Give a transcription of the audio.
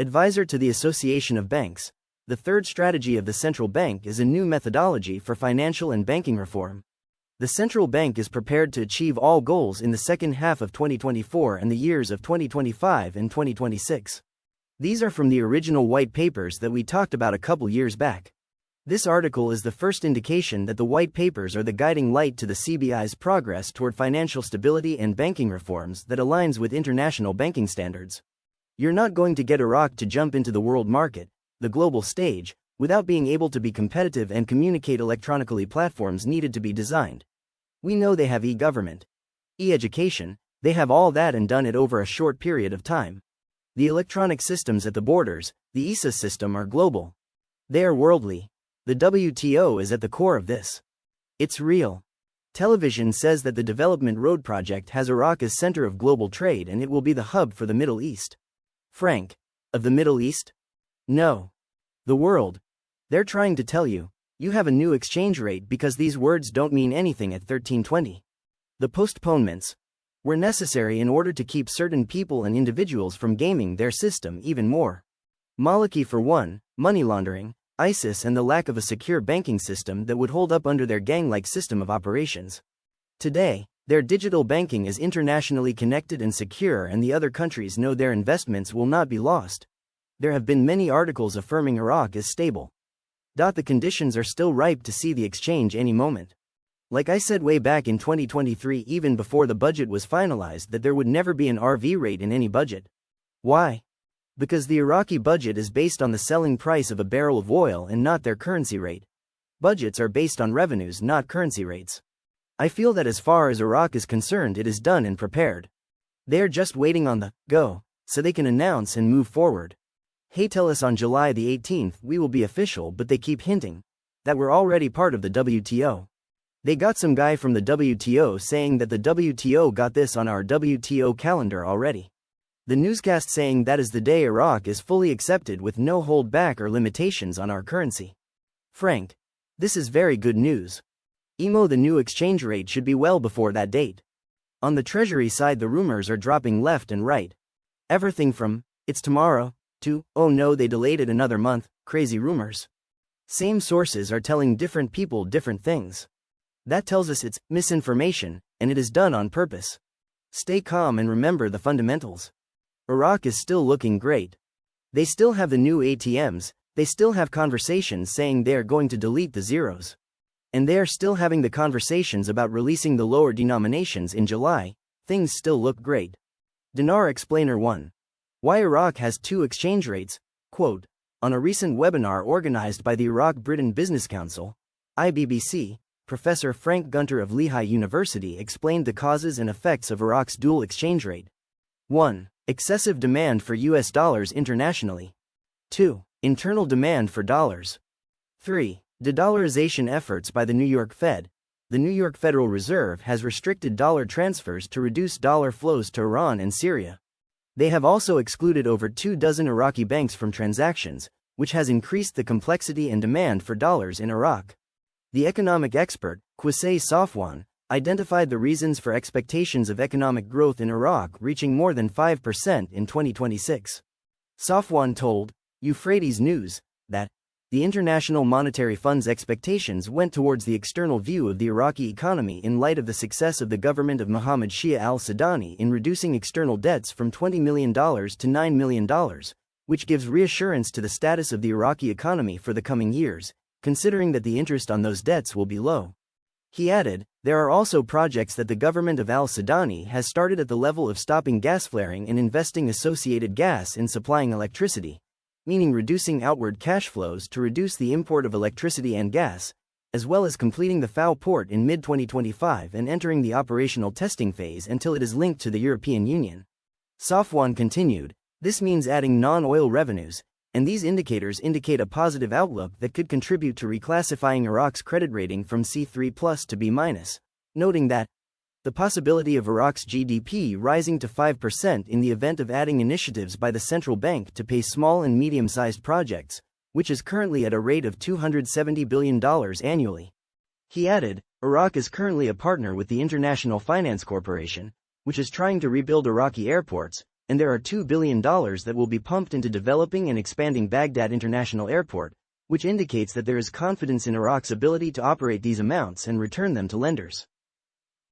Advisor to the Association of Banks. The third strategy of the central bank is a new methodology for financial and banking reform. The central bank is prepared to achieve all goals in the second half of 2024 and the years of 2025 and 2026. These are from the original white papers that we talked about a couple years back. This article is the first indication that the white papers are the guiding light to the CBI's progress toward financial stability and banking reforms that aligns with international banking standards. You're not going to get Iraq to jump into the world market, the global stage, without being able to be competitive and communicate electronically. Platforms needed to be designed. We know they have e-government, e-education, they have all that and done it over a short period of time. The electronic systems at the borders, the ESA system, are global. They are worldly. The WTO is at the core of this. It's real. Television says that the Development Road Project has Iraq as center of global trade and it will be the hub for the Middle East. Frank, of the Middle East? No. The world. They're trying to tell you, you have a new exchange rate because these words don't mean anything at 1320. The postponements were necessary in order to keep certain people and individuals from gaming their system even more. Maliki for one, money laundering, ISIS, and the lack of a secure banking system that would hold up under their gang-like system of operations. Today, their digital banking is internationally connected and secure, and the other countries know their investments will not be lost. There have been many articles affirming Iraq is stable. The conditions are still ripe to see the exchange any moment. Like I said way back in 2023, even before the budget was finalized, that there would never be an RV rate in any budget. Why? Because the Iraqi budget is based on the selling price of a barrel of oil and not their currency rate. Budgets are based on revenues, not currency rates. I feel that as far as Iraq is concerned, it is done and prepared. They are just waiting on the go, so they can announce and move forward. Hey, tell us on July the 18th we will be official, but they keep hinting that we're already part of the WTO. They got some guy from the WTO saying that the WTO got this on our WTO calendar already. The newscast saying that is the day Iraq is fully accepted with no holdback or limitations on our currency. Frank, this is very good news. The new exchange rate should be well before that date. On the Treasury side, the rumors are dropping left and right. Everything from, it's tomorrow, to, oh no, they delayed it another month, crazy rumors. Same sources are telling different people different things. That tells us it's misinformation, and it is done on purpose. Stay calm and remember the fundamentals. Iraq is still looking great. They still have the new ATMs, they still have conversations saying they are going to delete the zeros. And they are still having the conversations about releasing the lower denominations in July. Things still look great. Dinar Explainer 1. Why Iraq has two exchange rates? Quote, on a recent webinar organized by the Iraq-Britain Business Council, IBBC, Professor Frank Gunter of Lehigh University explained the causes and effects of Iraq's dual exchange rate. 1. Excessive demand for US dollars internationally. 2. Internal demand for dollars. 3. De-dollarization efforts by the New York Fed. The New York Federal Reserve has restricted dollar transfers to reduce dollar flows to Iran and Syria. They have also excluded over 24 Iraqi banks from transactions, which has increased the complexity and demand for dollars in Iraq. The economic expert, Qusay Safwan, identified the reasons for expectations of economic growth in Iraq reaching more than 5% in 2026. Safwan told Euphrates News that the International Monetary Fund's expectations went towards the external view of the Iraqi economy in light of the success of the government of Mohammed Shia al-Sudani in reducing external debts from $20 million to $9 million, which gives reassurance to the status of the Iraqi economy for the coming years, considering that the interest on those debts will be low. He added, there are also projects that the government of al-Sudani has started at the level of stopping gas flaring and investing associated gas in supplying electricity, meaning reducing outward cash flows to reduce the import of electricity and gas, as well as completing the FAO port in mid-2025 and entering the operational testing phase until it is linked to the European Union. Safwan continued, this means adding non-oil revenues, and these indicators indicate a positive outlook that could contribute to reclassifying Iraq's credit rating from C3+ to B-, noting that the possibility of Iraq's GDP rising to 5% in the event of adding initiatives by the central bank to pay small and medium-sized projects, which is currently at a rate of $270 billion annually. He added, Iraq is currently a partner with the International Finance Corporation, which is trying to rebuild Iraqi airports, and there are $2 billion that will be pumped into developing and expanding Baghdad International Airport, which indicates that there is confidence in Iraq's ability to operate these amounts and return them to lenders.